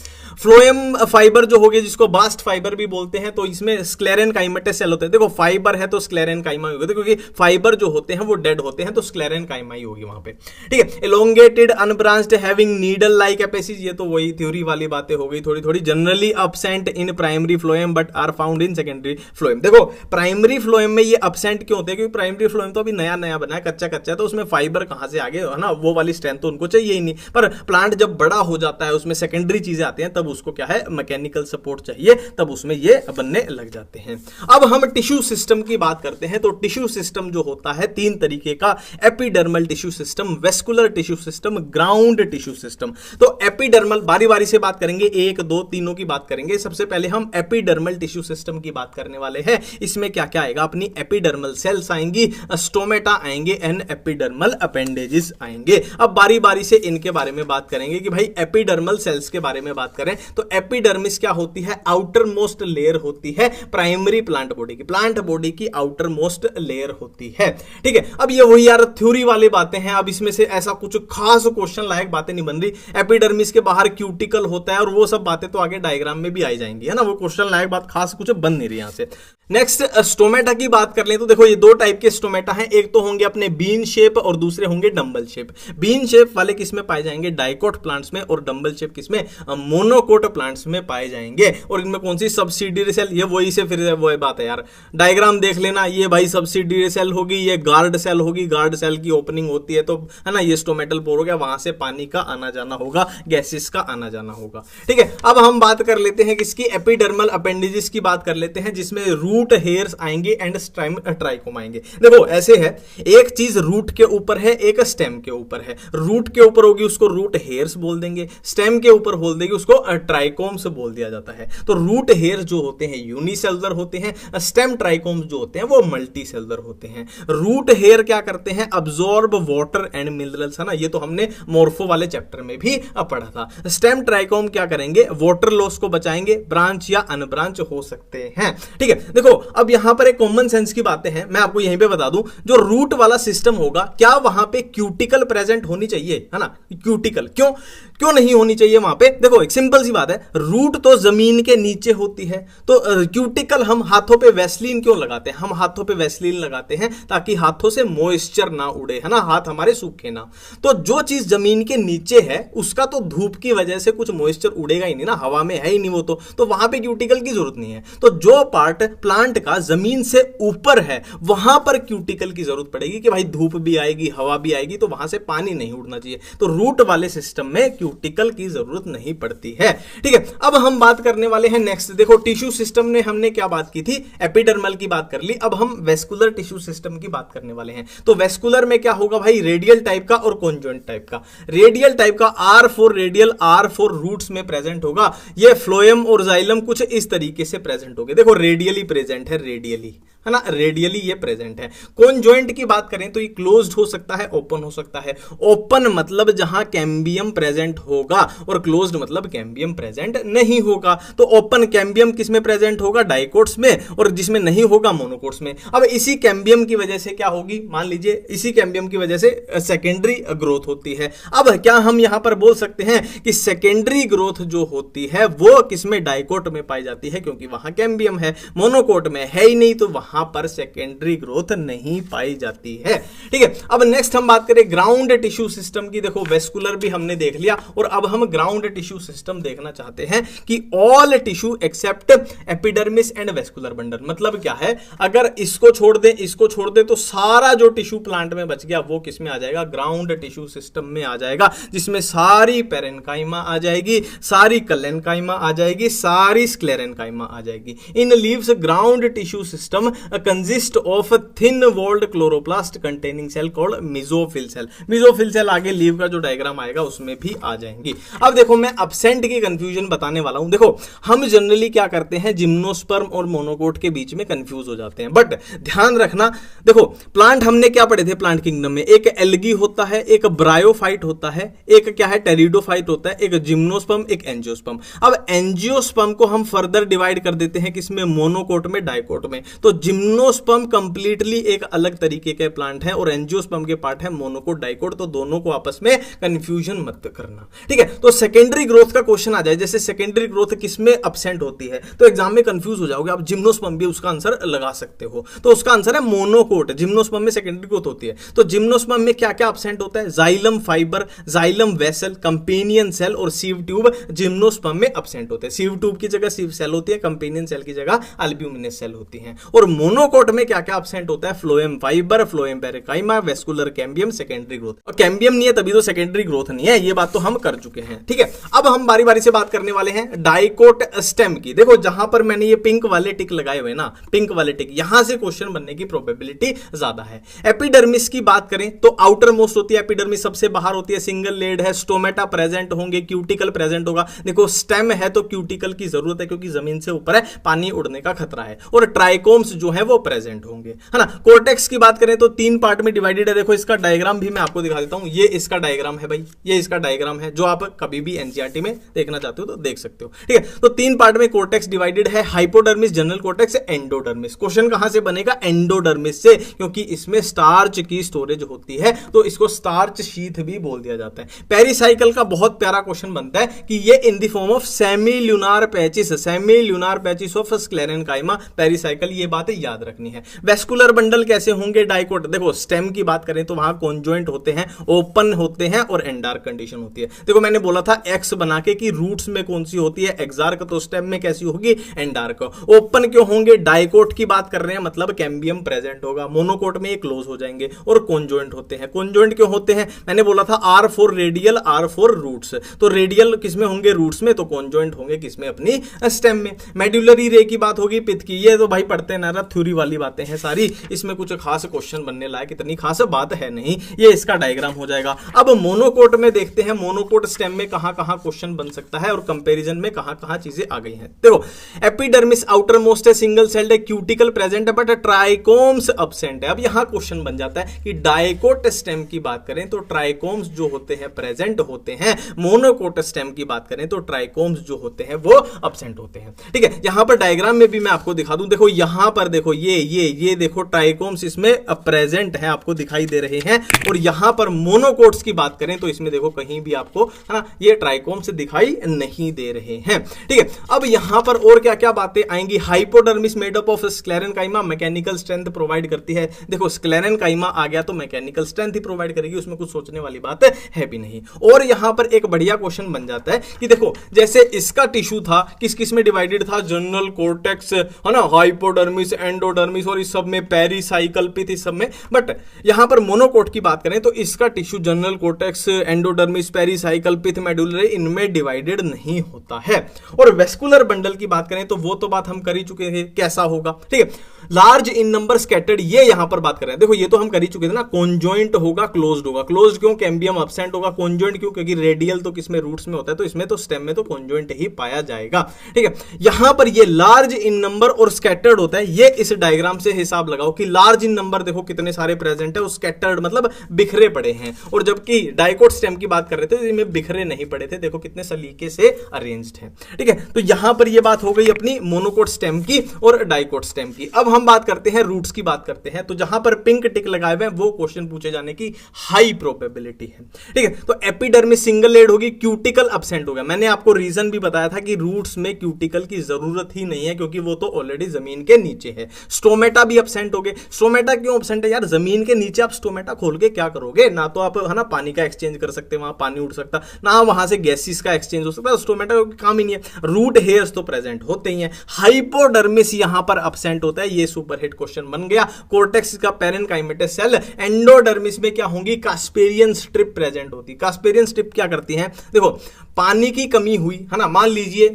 Speaker 1: फ्लोएम फाइबर जो होगी, जिसको बास्ट फाइबर भी बोलते हैं, तो इसमें स्क्लेरेनकाइमेटस सेल होते हैं। देखो फाइबर है तो स्क्लेरेनकाइमा ही होगा, क्योंकि फाइबर जो होते हैं वो डेड होते हैं, तो स्क्लेरेनकाइमा ही होगी वहां पे, ठीक है। Elongated unbranched having needle like apices, ये तो वही थ्योरी वाली बातें हो गई थोड़ी थोड़ी। Generally absent in primary phloem but are found in secondary phloem. देखो प्राइमरी फ्लोएम में ये एब्सेंट क्यों होते हैं, क्योंकि प्राइमरी फ्लोएम तो अभी नया नया बना है, कच्चा है, तो उसमें फाइबर कहां से आगे, है ना, वो वाली स्ट्रेंथ तो उनको चाहिए ही नहीं। पर प्लांट जब बड़ा हो जाता है, उसमें सेकेंडरी चीजें आती हैं, तब उसको क्या है, मैकेनिकल सपोर्ट चाहिए, तब उसमें ये बनने लग जाते हैं। अब हम टिश्यू सिस्टम की बात करते हैं। तो टिश्यू सिस्टम जो होता है तीन तरीके का, जाएगा epidermal tissue system, vascular tissue system, ground tissue system. तो एपिडर्मल बारी बारी से बात करेंगे, एक दो तीनों की बात करेंगे। सबसे पहले हम एपिडर्मल टिश्यू सिस्टम की बात करने वाले हैं। इसमें क्या क्या आएगा, अपनी एपिडर्मल सेल्स आएंगी, स्टोमेटा आएंगे एंड एपिडर्मल अपेंडेजेस आएंगे। अब बारी बारी से इनके बारे में बात करेंगे कि भाई एपिडर्मल सेल्स के बारे में बात करें तो एपिडर्मिस क्या होती है, आउटर मोस्ट लेयर होती है प्राइमरी प्लांट बॉडी की, प्लांट बॉडी की आउटर मोस्ट लेयर होती है। ठीक है, अब ये वही यार थ्योरी वाली बातें हैं, अब इसमें से ऐसा कुछ खास क्वेश्चन लायक बातें नहीं बन रही। एपिडर्मिस के बाहर क्यूटिकल होता है और वो सब बातें तो आगे डायग्राम में भी आई जाएंगी, है ना, वो क्वेश्चन लायक बात खास कुछ बन नहीं रही यहां से। नेक्स्ट स्टोमेटा की बात कर लें तो देखो ये दो टाइप के स्टोमेटा हैं, एक तो होंगे अपने बीन शेप और दूसरे होंगे डंबल शेप। बीन शेप वाले किसमें पाए जाएंगे, डाइकोट प्लांट्स में, और डंबल शेप किसमें, मोनोकोट प्लांट्स में पाए जाएंगे। और इनमें कौन सी सब्सिडियरी सेल, ये वही से फिर वो बात है यार, डायग्राम देख लेना, ये भाई सब्सिडियरी सेल होगी, ये गार्ड सेल होगी, गार्ड सेल की ओपनिंग होती है तो है ना, ये स्टोमेटल पोर हो गया, वहां से पानी का आना जाना होगा, गैसेस का आना जाना होगा। ठीक है, अब हम बात कर लेते हैं किसकी, एपिडर्मल अपेंडेजेस की बात कर लेते हैं, जिसमें रूट हेयर्स आएंगे एंड स्टेम ट्राइकोम आएंगे। देखो ऐसे है, एक चीज रूट के ऊपर है, एक स्टेम के ऊपर है। रूट के ऊपर होगी उसको रूट हेयर्स बोल देंगे, स्टेम के ऊपर बोल देंगे उसको ट्राइकोम्स बोल दिया जाता है। तो रूट हेयर जो होते हैं यूनिसेलुलर होते हैं, स्टेम ट्राइकोम्स जो होते हैं वो मल्टी सेलुलर होते हैं। रूट हेयर क्या करते हैं, अब्सॉर्ब वाटर एंड मिनरल्स, है ना, ये तो हमने मोर्फो वाले चैप्टर में भी पढ़ा था। स्टेम ट्राइकोम क्या करेंगे, वाटर लॉस को बचाएंगे, ब्रांच या अनब्रांच हो सकते हैं। ठीक है, देखो अब यहां पर एक कॉमन सेंस की बातें हैं, मैं आपको यहीं पे बता दूं, जो रूट वाला सिस्टम होगा क्या वहां पे क्यूटिकल प्रेजेंट होनी चाहिए, है ना, क्यूटिकल क्यों नहीं होनी चाहिए वहां पे। देखो एक सिंपल सी बात है, रूट तो जमीन के नीचे होती है, तो क्यूटिकल हम हाथों पे वैसलीन क्यों लगाते हैं, हम हाथों पे वैसलीन लगाते हैं ताकि हाथों से मॉइस्चर ना उड़े, है ना, हाथ हमारे सूखे ना। तो जो चीज जमीन के नीचे है उसका तो धूप की वजह से कुछ मॉइस्चर उड़ेगा ही नहीं ना, हवा में है ही नहीं वो, तो वहां पे क्यूटिकल की जरूरत नहीं है। तो जो पार्ट प्लांट का जमीन से ऊपर है वहां पर क्यूटिकल की जरूरत पड़ेगी कि भाई धूप भी आएगी, हवा भी आएगी, तो वहां से पानी नहीं उड़ना चाहिए। तो रूट वाले सिस्टम में क्यूटिकल की जरूरत नहीं पड़ती है। ठीक है, अब हम बात करने वाले हैं नेक्स्ट, देखो टिश्यू सिस्टम में हमने क्या बात की थी, एपिडर्मल की बात कर ली, अब हम वेस्कुलर टिश्यू सिस्टम की बात करने वाले हैं। तो वेस्कुलर में क्या होगा भाई, रेडियल टाइप का और कॉन्जॉइंट टाइप का। रेडियल टाइप का R for radial, R for roots में प्रेजेंट होगा, ये फ्लोएम और जाइलम कुछ इस तरीके से प्रेजेंट होंगे। देखो रेडियली प्रेजेंट है, रेडियली, है ना, रेडियली ये प्रेजेंट है। कॉन्जॉइंट की बात करें तो ये क्लोज्ड हो सकता है, ओपन हो सकता है। ओपन मतलब जहां कैम्बियम प्रेजेंट होगा और क्लोज्ड मतलब कैम्बियम प्रेजेंट नहीं होगा। तो ओपन कैम्बियम किसमें प्रेजेंट होगा, डाइकोट्स में, और जिसमें नहीं होगा मोनोकोट्स में। अब इसी कैम्बियम की वजह से क्या होगी, मान लीजिए इसी कैम्बियम की वजह से सेकेंडरी ग्रोथ होती है। अब क्या हम यहां पर बोल सकते हैं कि सेकेंडरी ग्रोथ जो होती है वो किसमें, डाइकोट में पाई जाती है, क्योंकि वहां कैम्बियम है, मोनोकोट में है ही नहीं, तो वहां पर सेकेंडरी ग्रोथ नहीं पाई जाती है। ठीक है, अब नेक्स्ट हम बात करें ग्राउंड टिश्यू सिस्टम की। देखो वेस्कुलर भी हमने देख लिया और अब हम ग्राउंड टिश्यू सिस्टम देखना चाहते हैं कि all tissue except epidermis and vascular bundle. मतलब क्या है, अगर इसको छोड़ दे, इसको छोड़ दे, तो सारा जो टिश्यू प्लांट में बच गया वो किस में आ जाएगा, ग्राउंड टिश्यू सिस्टम में आ जाएगा, जिसमें सारी पेरेन्काइमा आ जाएगी, सारी कलेन्काइमा आ जाएगी, सारी स्क्लेरेन्काइमा आ जाएगी। In leaves ground tissue system consist of thin walled chloroplast containing cell called mesophyll cell. Mesophyll cell आगे लीव का जो डायग्राम आएगा उसमें भी आ जाएंगी। अब देखो मैं एब्सेंट की कंफ्यूजन बताने वाला हूं। देखो हम जनरली क्या करते हैं, जिम्नोस्पर्म और मोनोकोट के बीच में कंफ्यूज हो जाते हैं, बट ध्यान रखना, देखो प्लांट हमने क्या पढ़े थे प्लांट किंगडम में, एक एल्गी होता है, एक ब्रायोफाइट होता है, एक क्या है टेरिडोफाइट होता है, एक जिम्नोस्पर्म, एक एंजियोस्पर्म। अब एंजियोस्पर्म को हम फर्दर डिवाइड कर देते हैं किसमें, मोनोकोट में, डाइकोट में। तो जिम्नोस्पर्म कंप्लीटली एक अलग तरीके के प्लांट है और एंजियोस्पर्म के पार्ट है मोनोकोट, डाइकोट, तो दोनों को आपस में कंफ्यूजन मत करना। ठीक है, तो सेकेंडरी ग्रोथ का क्वेश्चन आ जाए, जैसे सेकेंडरी ग्रोथ किसमें एब्सेंट होती है, तो एग्जाम में कंफ्यूज हो जाओगे आप, जिम्नोस्पर्म भी उसका आंसर लगा सकते हो, तो उसका आंसर है मोनोकोट। जिम्नोस्पर्म में सेकेंडरी ग्रोथ होती है, तो जिम्नोस्पर्म में क्या क्या एब्सेंट होता है, xylem fibre, xylem vessel, companion cell और सीव ट्यूब जिम्नोस्पर्म में एब्सेंट होते हैं। सीव ट्यूब की जगह सीव सेल होती है, कंपेनियन सेल की जगह अल्ब्यूमिनस सेल होती है। और मोनोकोट में क्या क्या एब्सेंट होता है, phloem fibre, phloem parenchyma, vascular cambium, secondary growth. और कैम्बियम नहीं है तभी तो सेकेंडरी ग्रोथ नहीं है, ये बात तो हम कर चुके हैं। ठीक है, अब हम बारी बारी से बात करने वाले हैं डाइकोट स्टेम की। देखो जहां पर मैंने ये पिंक वाले टिक लगाए हुए ना, पिंक वाले टिक, यहां से क्वेश्चन बनने की प्रोबेबिलिटी ज्यादा है। एपिडर्मिस की बात करें तो आउटर मोस्ट होती है एपिडर्मिस, सबसे बाहर होती है, सिंगल लेड है, स्टोमेटा प्रेजेंट होंगे, क्यूटिकल प्रेजेंट होगा। देखो स्टेम है तो क्यूटिकल की जरूरत है क्योंकि जमीन से ऊपर है, पानी उड़ने का खतरा है, और ट्राइकोम्स जो है वो प्रेजेंट होंगे, है ना। कोर्टेक्स की बात करें तो 3 पार्ट में डिवाइडेड है। देखो इसका डायग्राम भी मैं आपको दिखा देता हूं, ये इसका डायग्राम है भाई, ये इसका डायग्राम है, जो आप कभी भी एनसीईआरटी में देखना चाहते हो तो देख सकते हो। ठीक है, तो 3 पार्ट में कोर्टेक्स डिवाइडेड है, hypodermis, general cortex, endodermis. Question कहां से बनेगा, एंडोडर्मिस से, क्योंकि इसमें स्टार्च की स्टोरेज होती है, तो इसको स्टार्च शीथ भी बोल दिया जाता है। पेरिसाइकिल का बहुत प्यारा क्वेश्चन बनता है कि ये in the form of semi lunar patches, semi lunar patches of sclerenchyma pericycle, ये बातें याद रखनी है। वेस्कुलर बंडल कैसे होंगे डाइकोट, देखो स्टेम की बात करें तो वहां कॉन्जॉइंट होते हैं, ओपन होते हैं और एंडार्क कंडीशन होती है। देखो मैंने बोला था एक्स बना के कि रूट्स में कौन सी होती है एक्सार्क, तो स्टेम में कैसी होगी एंडार्क। ओपन क्यों होंगे, डाइकोट की बात कर रहे हैं मतलब कैम्बियम प्रेजेंट होगा, मोनोकोट में ये क्लोज हो जाएंगे, और कॉन्जॉइंट होते हैं। कॉन्जॉइंट क्यों होते हैं, मैंने बोला था R for radial, R for roots, तो रेडियल किसमें होंगे, रूट्स में, तो कॉन्जॉइंट होंगे किसमें, अपनी स्टेम में। मेडुलरी रे की बात होगी पित्त की, ये तो भाई पढ़ते ना, थ्योरी वाली बातें हैं सारी, इसमें कुछ खास क्वेश्चन बनने लायक इतनी खास बात है नहीं, ये इसका डायग्राम हो जाएगा। अब मोनोकोट में देखते हैं मोनोकोट स्टेम में कहां कहां क्वेश्चन बन सकता है और कंपैरिजन में कहां कहां चीजें आ गई हैं। देखो एपिडर्मिस आउटर मोस्ट है, सिंगल सेल्ड है, क्यूटिकल प्रेजेंट है, बट ट्राइकोम्स अब्सेंट है। अब यहां क्वेश्चन बन जाता है कि डाइकोट स्टेम की बात करें तो ट्राइकोम्स जो होते हैं प्रेजेंट होते हैं, मोनोकोट स्टेम की बात करें तो ट्राइकोम्स जो होते हैं वो अब्सेंट होते हैं। ठीक है, यहां पर डायग्राम में भी मैं आपको दिखा दूं, देखो यहां पर देखो ये देखो ट्राइकोम्स इसमें प्रेजेंट है, आपको दिखाई दे रहे हैं, और यहां पर मोनोकोट्स की बात करें तो इसमें देखो कहीं भी आपको, है ना, ये ट्राइकोम्स दिखाई नहीं दे रहे हैं। ठीक है, अब यहां पर और क्या क्या बातें आएंगी, hypodermis made up of sclerenchyma, mechanical strength provide करती है। देखो स्क्लेरेनकाइमा आ गया तो मैकेनिकल स्ट्रेंथ ही प्रोवाइड करेगी, उसमें कुछ सोचने वाली बात है भी नहीं। और यहां पर एक बढ़िया क्वेश्चन बन जाता है कि देखो जैसे इसका टिश्यू था किस किस में डिवाइडेड था, जनरल कोर्टेक्स, है ना, हाइपोडर्मिस, एंडोडर्मिस, और इस सब में पेरिसाइकल पिथ, इस सब में। बट यहां पर मोनोकोट की बात करें तो इसका tissue general cortex, endodermis, pericycle pith, medullary, इनमें डिवाइडेड नहीं होता है। और वेस्कुलर बंडल की बात करें तो वो तो बात हम कर ही चुके हैं कैसा होगा। ठीक है, लार्ज इन नंबर स्कैटर्ड, ये यहां पर बात कर रहे हैं, देखो ये तो हम कर ही चुके थे ना, कॉन्जॉइंट होगा, क्लोज्ड होगा। क्लोज्ड क्यों, कैम्बियम अब्सेंट होगा। कॉन्जॉइंट क्यों, क्योंकि रेडियल तो किसमें, रूट्स में होता है, तो इसमें तो स्टेम में तो कॉन्जॉइंट ही पाया जाएगा। ठीक है, यहां पर ये लार्ज इन नंबर और स्कैटर्ड होता है, ये इस डायग्राम से हिसाब लगाओ कि लार्ज इन नंबर देखो कितने सारे प्रेजेंट है, और स्कैटर्ड मतलब बिखरे पड़े हैं, और जबकि डाइकोट स्टेम की बात कर रहे थे इनमें बिखरे नहीं पड़े थे, देखो कितने सलीके से अरेंज्ड है। ठीक है, तो यहां पर ये बात हो गई अपनी मोनोकोट स्टेम की और डाइकोट स्टेम की। अब हम बात करते हैं रूट्स की बात करते हैं, तो जहां पर पिंक टिक लगाए हुए हैं वो क्वेश्चन पूछे जाने की हाई प्रोबेबिलिटी है। ठीक है, तो एपिडर्मिस सिंगल लेड होगी, क्यूटिकल अब्सेंट हो गया। मैंने आपको रीजन भी बताया था कि रूट्स में क्यूटिकल की जरूरत ही नहीं है क्योंकि वो तो ऑलरेडी जमीन के नीचे है। स्टोमेटा भी अब्सेंट हो गए। स्टोमेटा क्यों अब्सेंट है यार, जमीन के नीचे आप स्टोमेटा खोल के क्या करोगे, ना तो आप, है ना, पानी का एक्सचेंज कर सकते, वहां पानी उड़ सकता, ना वहां से गैसेस का एक्सचेंज हो सकता, स्टोमेटा का काम ही नहीं है। रूट हेयर्स तो प्रेजेंट होते ही हैं। हाइपोडर्मिस यहां पर अब्सेंट होता है, ये सुपरहिट क्वेश्चन बन गया। कोर्टेक्स का पेरेनकाइमेटस सेल। एंडोडर्मिस में क्या होंगी, कास्पेरियन स्ट्रिप प्रेजेंट होती। कास्पेरियन स्ट्रिप क्या करती है, देखो पानी की कमी हुई, है ना, मान लीजिए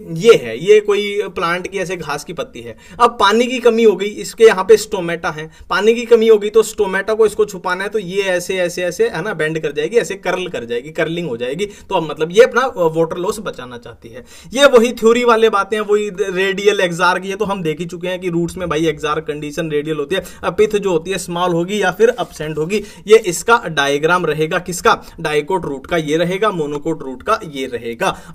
Speaker 1: ये कोई प्लांट की ऐसे घास की पत्ती है, अब पानी की कमी हो गई, इसके यहाँ पे स्टोमेटा है, पानी की कमी होगी तो स्टोमेटा को इसको छुपाना है तो ये ऐसे ऐसे ऐसे, है ना, बेंड कर जाएगी, ऐसे कर्ल कर जाएगी, कर्लिंग हो जाएगी, तो अब मतलब ये अपना वाटर लॉस बचाना चाहती है। ये वही थ्योरी वाले बातें हैं, वही रेडियल एक्सार्क, ये तो हम देख ही चुके हैं कि रूट्स में भाई एक्सार्क कंडीशन रेडियल होती है, पिथ जो होती है स्मॉल होगी या फिर अब्सेंट होगी। ये इसका डायग्राम रहेगा किसका, डाइकोट रूट का ये रहेगा, मोनोकोट रूट का ये रहेगा।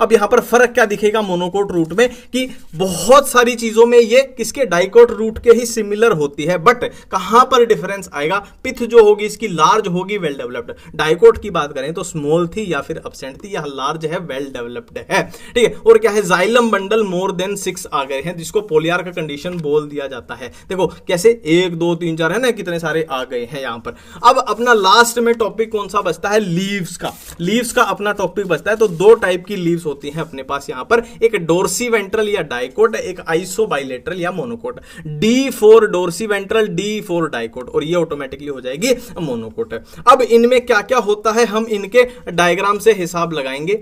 Speaker 1: अब यहां पर फर्क क्या दिखेगा मोनोकोट रूट में कि बहुत सारी चीजों में ये किसके, डाइकोट रूट के ही सिमिलर होती है, बट कहां पर डिफरेंस आएगा, पिथ जो होगी इसकी लार्ज होगी, वेल डेवलप्ड। डाइकोट की बात करें तो स्मॉल थी या फिर अब्सेंट थी, यह लार्ज है, वेल डेवलप्ड है। ठीक है, और क्या है, जाइलम बंडल मोर देन 6 आ गए हैं, जिसको पोलियार का कंडीशन बोल दिया जाता है। देखो कैसे 1 2 3 4 है ना, कितने सारे आ गए हैं यहां पर। अब अपना लास्ट में टॉपिक कौन सा बचता है, लीव्स का। लीव्स का अपना टॉपिक बचता है, तो 2 टाइप की लीव्स होती हैं अपने पास यहां पर, एक डोर्सी वेंट्रल या डाइकोट, एक आइसो बाइलेटरल या monocot. D D for dorsi ventral, D for dicot, और ये ऑटोमेटिकली हो जाएगी मोनोकोट। अब इनमें क्या क्या होता है हम इनके डायग्राम से हिसाब लगाएंगे,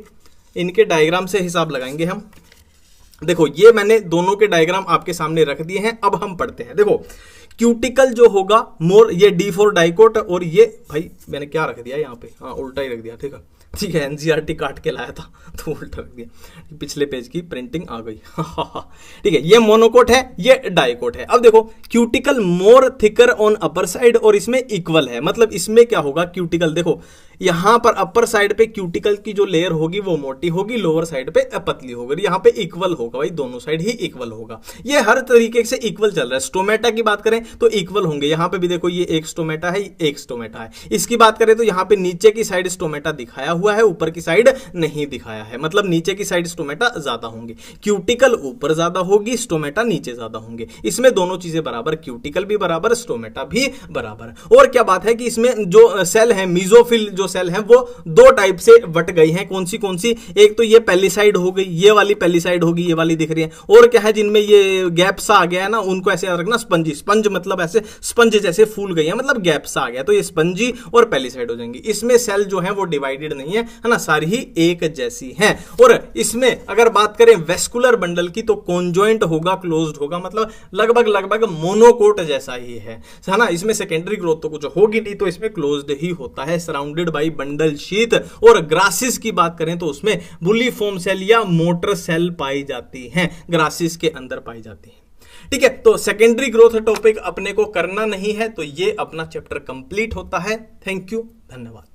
Speaker 1: इनके डायग्राम से हिसाब लगाएंगे हम। देखो ये मैंने दोनों के डायग्राम आपके सामने रख दिए हैं, अब हम पढ़ते हैं। देखो क्यूटिकल जो होगा मोर, ये D फॉर डाइकोट, और ये भाई मैंने क्या रख दिया यहाँ पे, हाँ उल्टा ही रख दिया, ठीक है ठीक है, एनसीईआरटी काट के लाया था तो उल्टा रख दिया, पिछले पेज की प्रिंटिंग आ गई ठीक है, ये मोनोकोट है, ये डाइकोट है। अब देखो cuticle more thicker on upper side, और इसमें इक्वल है, मतलब इसमें क्या होगा, क्यूटिकल देखो यहां पर अपर साइड पे क्यूटिकल की जो लेयर होगी वो मोटी होगी, लोअर साइड पे पतली होगी, यहां पे इक्वल होगा भाई, दोनों साइड ही इक्वल होगा, ये हर तरीके से इक्वल चल रहा है। स्टोमेटा की बात करें तो इक्वल होंगे, यहां पे भी देखो ये एक स्टोमेटा है, एक स्टोमेटा है। इसकी बात करें तो यहां पे नीचे की साइड स्टोमेटा दिखाया हुआ है, ऊपर की साइड नहीं दिखाया है, मतलब नीचे की साइड स्टोमेटा ज्यादा होंगे, क्यूटिकल ऊपर ज्यादा होगी, स्टोमेटा नीचे ज्यादा होंगे। इसमें दोनों चीजें बराबर, क्यूटिकल भी बराबर, स्टोमेटा भी बराबर। और क्या बात है कि इसमें जो सेल है, मीजोफिल जो सेल है वो दो टाइप से बट गई हैं, कौन सी, एक तो ये पहली साइड हो गई, ये वाली पहली साइड होगी, ये वाली दिख रही है, और क्या है जिनमें ये गैप सा आ गया है ना, उनको ऐसे रखना स्पंजी, स्पंज मतलब ऐसे स्पंज जैसे फूल गई है, मतलब गैप सा आ गया, तो ये स्पंजी और पहली साइड हो जाएंगी। इसमें सेल जो है वो डिवाइडेड नहीं है ना, सारी ही एक जैसी हैं। और इसमें अगर बात करें वेस्कुलर बंडल की तो कॉन्जॉइंट होगा, क्लोज्ड होगा, मतलब लगभग मोनोकोट जैसा ही है ना। इसमें सेकेंडरी ग्रोथ तो कुछ होगी नहीं, तो इसमें क्लोज्ड ही होता है, सराउंडेड बाय बंडल शीथ। और ग्रासिस की बात करें तो उसमें बुलिफॉर्म सेल या मोटर सेल पाई जाती हैं, ग्रासिस के अंदर पाई जाती हैं। ठीक है, तो सेकेंडरी ग्रोथ टॉपिक अपने को करना नहीं है, तो ये अपना चैप्टर कंप्लीट होता है। थैंक यू, धन्यवाद।